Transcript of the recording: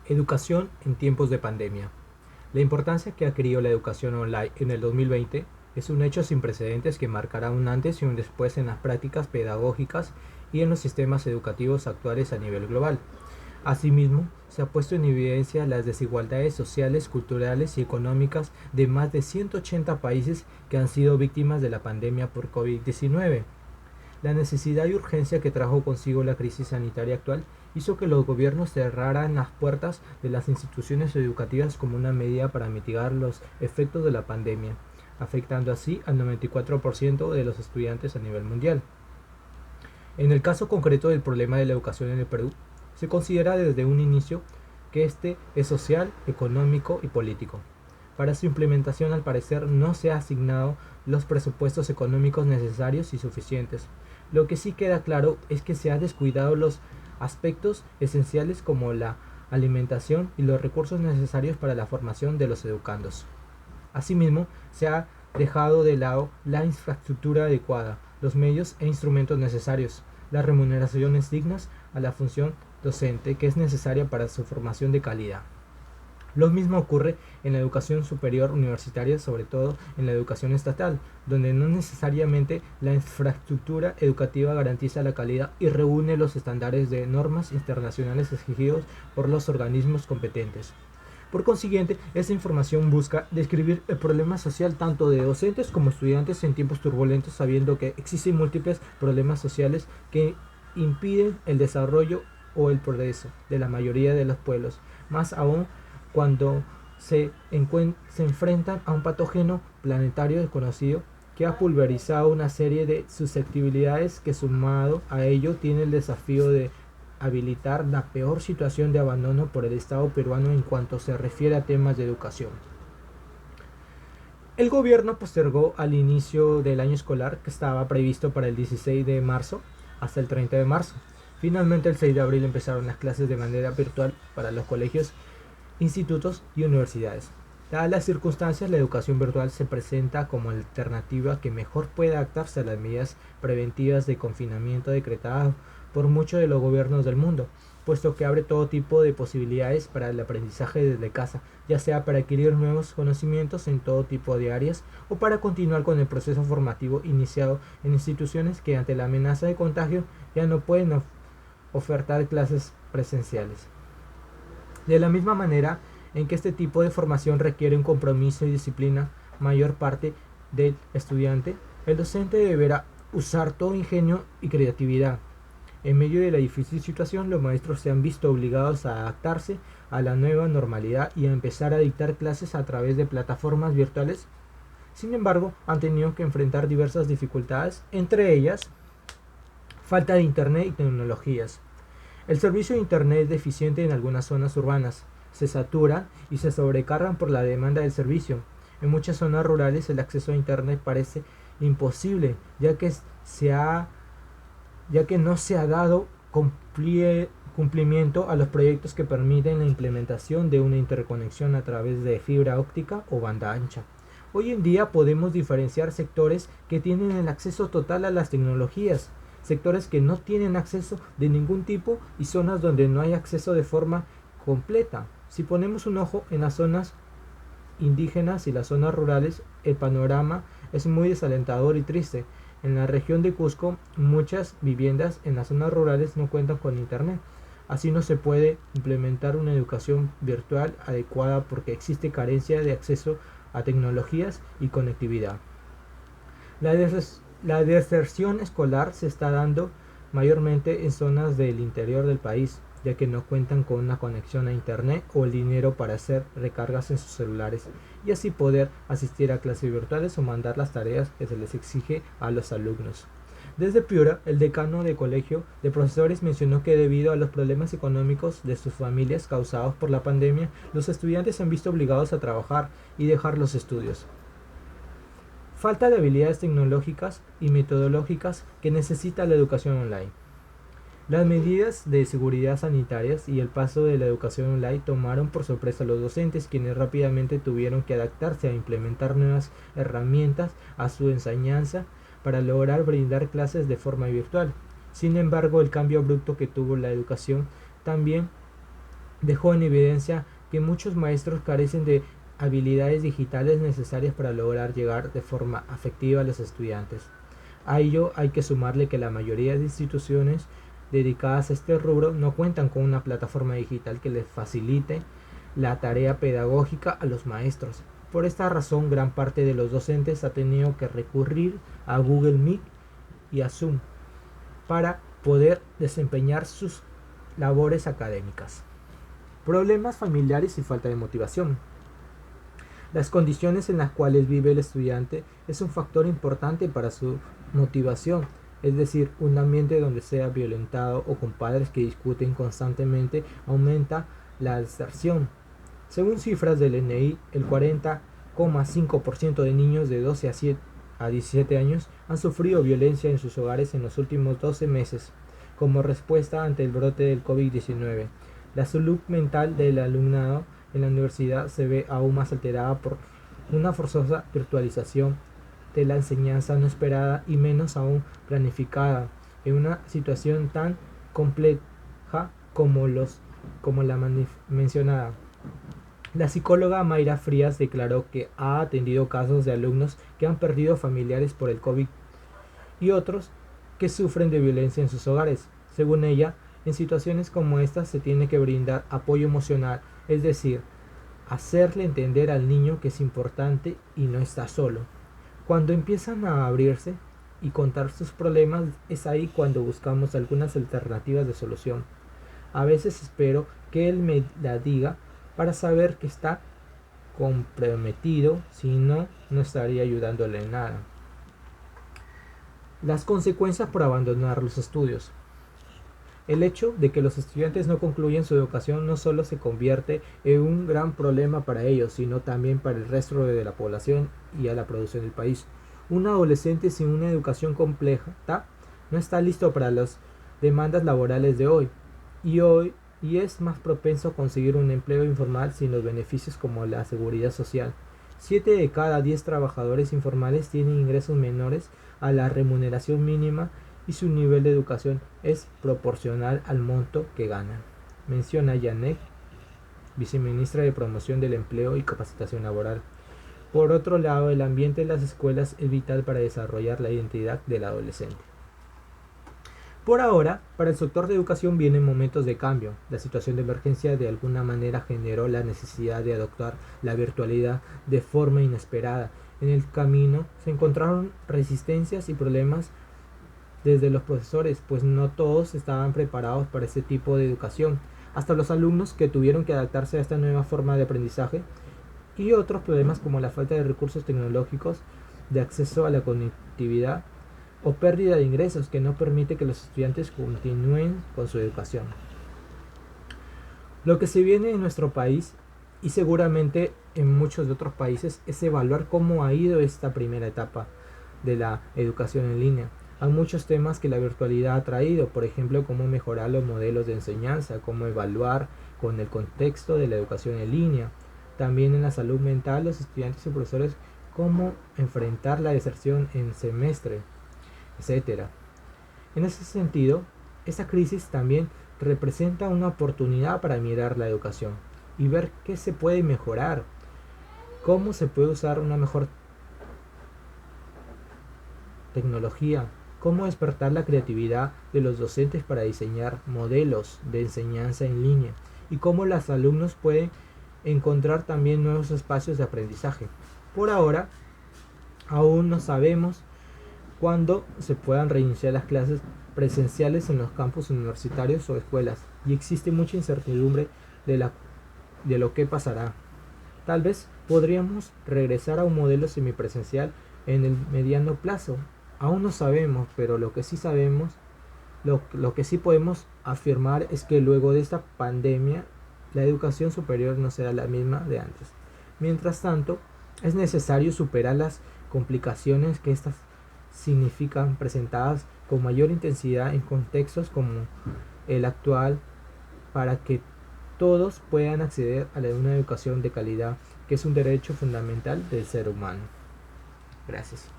Educación en tiempos de pandemia. La importancia que ha adquirido la educación online en el 2020 es un hecho sin precedentes que marcará un antes y un después en las prácticas pedagógicas y en los sistemas educativos actuales a nivel global. Asimismo, se ha puesto en evidencia las desigualdades sociales, culturales y económicas de más de 180 países que han sido víctimas de la pandemia por COVID-19. La necesidad y urgencia que trajo consigo la crisis sanitaria actual hizo que los gobiernos cerraran las puertas de las instituciones educativas como una medida para mitigar los efectos de la pandemia, afectando así al 94% de los estudiantes a nivel mundial. En el caso concreto del problema de la educación en el Perú, se considera desde un inicio que este es social, económico y político. Para su implementación, al parecer, no se han asignado los presupuestos económicos necesarios y suficientes. Lo que sí queda claro es que se han descuidado los aspectos esenciales como la alimentación y los recursos necesarios para la formación de los educandos. Asimismo, se ha dejado de lado la infraestructura adecuada, los medios e instrumentos necesarios, las remuneraciones dignas a la función docente que es necesaria para su formación de calidad. Lo mismo ocurre en la educación superior universitaria, sobre todo en la educación estatal, donde no necesariamente la infraestructura educativa garantiza la calidad y reúne los estándares de normas internacionales exigidos por los organismos competentes. Por consiguiente, esta información busca describir el problema social tanto de docentes como estudiantes en tiempos turbulentos, sabiendo que existen múltiples problemas sociales que impiden el desarrollo o el progreso de la mayoría de los pueblos, más aún cuando se enfrentan a un patógeno planetario desconocido que ha pulverizado una serie de susceptibilidades que, sumado a ello, tiene el desafío de habilitar la peor situación de abandono por el Estado peruano en cuanto se refiere a temas de educación. El gobierno postergó al inicio del año escolar, que estaba previsto para el 16 de marzo hasta el 30 de marzo. Finalmente, el 6 de abril empezaron las clases de manera virtual para los colegios, institutos y universidades. Dadas las circunstancias, la educación virtual se presenta como alternativa que mejor puede adaptarse a las medidas preventivas de confinamiento decretadas por muchos de los gobiernos del mundo, puesto que abre todo tipo de posibilidades para el aprendizaje desde casa, ya sea para adquirir nuevos conocimientos en todo tipo de áreas o para continuar con el proceso formativo iniciado en instituciones que ante la amenaza de contagio ya no pueden ofertar clases presenciales. De la misma manera en que este tipo de formación requiere un compromiso y disciplina mayor parte del estudiante, el docente deberá usar todo ingenio y creatividad. En medio de la difícil situación, los maestros se han visto obligados a adaptarse a la nueva normalidad y a empezar a dictar clases a través de plataformas virtuales. Sin embargo, han tenido que enfrentar diversas dificultades, entre ellas falta de internet y tecnologías. El servicio de internet es deficiente en algunas zonas urbanas, se saturan y se sobrecargan por la demanda del servicio. En muchas zonas rurales el acceso a internet parece imposible, ya que no se ha dado cumplimiento a los proyectos que permiten la implementación de una interconexión a través de fibra óptica o banda ancha. Hoy en día podemos diferenciar sectores que tienen el acceso total a las tecnologías, sectores que no tienen acceso de ningún tipo y zonas donde no hay acceso de forma completa. Si ponemos un ojo en las zonas indígenas y las zonas rurales, el panorama es muy desalentador y triste. En la región de Cusco, muchas viviendas en las zonas rurales no cuentan con internet. Así no se puede implementar una educación virtual adecuada porque existe carencia de acceso a tecnologías y conectividad. La deserción escolar se está dando mayormente en zonas del interior del país, ya que no cuentan con una conexión a internet o el dinero para hacer recargas en sus celulares y así poder asistir a clases virtuales o mandar las tareas que se les exige a los alumnos. Desde Piura, el decano de colegio de profesores mencionó que debido a los problemas económicos de sus familias causados por la pandemia, los estudiantes se han visto obligados a trabajar y dejar los estudios. Falta de habilidades tecnológicas y metodológicas que necesita la educación online. Las medidas de seguridad sanitarias y el paso de la educación online tomaron por sorpresa a los docentes, quienes rápidamente tuvieron que adaptarse a implementar nuevas herramientas a su enseñanza para lograr brindar clases de forma virtual. Sin embargo, el cambio abrupto que tuvo la educación también dejó en evidencia que muchos maestros carecen de habilidades digitales necesarias para lograr llegar de forma afectiva a los estudiantes. A ello hay que sumarle que la mayoría de instituciones dedicadas a este rubro no cuentan con una plataforma digital que les facilite la tarea pedagógica a los maestros. Por esta razón, gran parte de los docentes ha tenido que recurrir a Google Meet y a Zoom para poder desempeñar sus labores académicas. Problemas familiares y falta de motivación. Las condiciones en las cuales vive el estudiante es un factor importante para su motivación, es decir, un ambiente donde sea violentado o con padres que discuten constantemente aumenta la deserción. Según cifras del NI, el 40,5% de niños de 12 a 17 años han sufrido violencia en sus hogares en los últimos 12 meses, como respuesta ante el brote del COVID-19. La salud mental del alumnado en la universidad se ve aún más alterada por una forzosa virtualización de la enseñanza no esperada y menos aún planificada, en una situación tan compleja como la mencionada. La psicóloga Mayra Frías declaró que ha atendido casos de alumnos que han perdido familiares por el COVID y otros que sufren de violencia en sus hogares. Según ella, en situaciones como estas se tiene que brindar apoyo emocional, es decir, hacerle entender al niño que es importante y no está solo. Cuando empiezan a abrirse y contar sus problemas, es ahí cuando buscamos algunas alternativas de solución. A veces espero que él me la diga para saber que está comprometido, si no, no estaría ayudándole en nada. Las consecuencias por abandonar los estudios. El hecho de que los estudiantes no concluyen su educación no solo se convierte en un gran problema para ellos, sino también para el resto de la población y a la producción del país. Un adolescente sin una educación completa no está listo para las demandas laborales de hoy y es más propenso a conseguir un empleo informal sin los beneficios como la seguridad social. 7 de cada 10 trabajadores informales tienen ingresos menores a la remuneración mínima y su nivel de educación es proporcional al monto que ganan, menciona Janet, viceministra de Promoción del Empleo y Capacitación Laboral. Por otro lado, el ambiente en las escuelas es vital para desarrollar la identidad del adolescente. Por ahora, para el sector de educación vienen momentos de cambio. La situación de emergencia de alguna manera generó la necesidad de adoptar la virtualidad de forma inesperada. En el camino se encontraron resistencias y problemas desde los profesores, pues no todos estaban preparados para este tipo de educación, hasta los alumnos que tuvieron que adaptarse a esta nueva forma de aprendizaje, y otros problemas como la falta de recursos tecnológicos, de acceso a la conectividad o pérdida de ingresos que no permite que los estudiantes continúen con su educación. Lo que se viene en nuestro país y seguramente en muchos de otros países es evaluar cómo ha ido esta primera etapa de la educación en línea. Hay muchos temas que la virtualidad ha traído, por ejemplo, cómo mejorar los modelos de enseñanza, cómo evaluar con el contexto de la educación en línea. También en la salud mental, los estudiantes y profesores, cómo enfrentar la deserción en semestre, etc. En ese sentido, esta crisis también representa una oportunidad para mirar la educación y ver qué se puede mejorar, cómo se puede usar una mejor tecnología, cómo despertar la creatividad de los docentes para diseñar modelos de enseñanza en línea y cómo los alumnos pueden encontrar también nuevos espacios de aprendizaje. Por ahora, aún no sabemos cuándo se puedan reiniciar las clases presenciales en los campus universitarios o escuelas y existe mucha incertidumbre de lo que pasará. Tal vez podríamos regresar a un modelo semipresencial en el mediano plazo. Aún no sabemos, pero lo que sí sabemos, lo que sí podemos afirmar es que luego de esta pandemia la educación superior no será la misma de antes. Mientras tanto, es necesario superar las complicaciones que estas significan presentadas con mayor intensidad en contextos como el actual para que todos puedan acceder a una educación de calidad que es un derecho fundamental del ser humano. Gracias.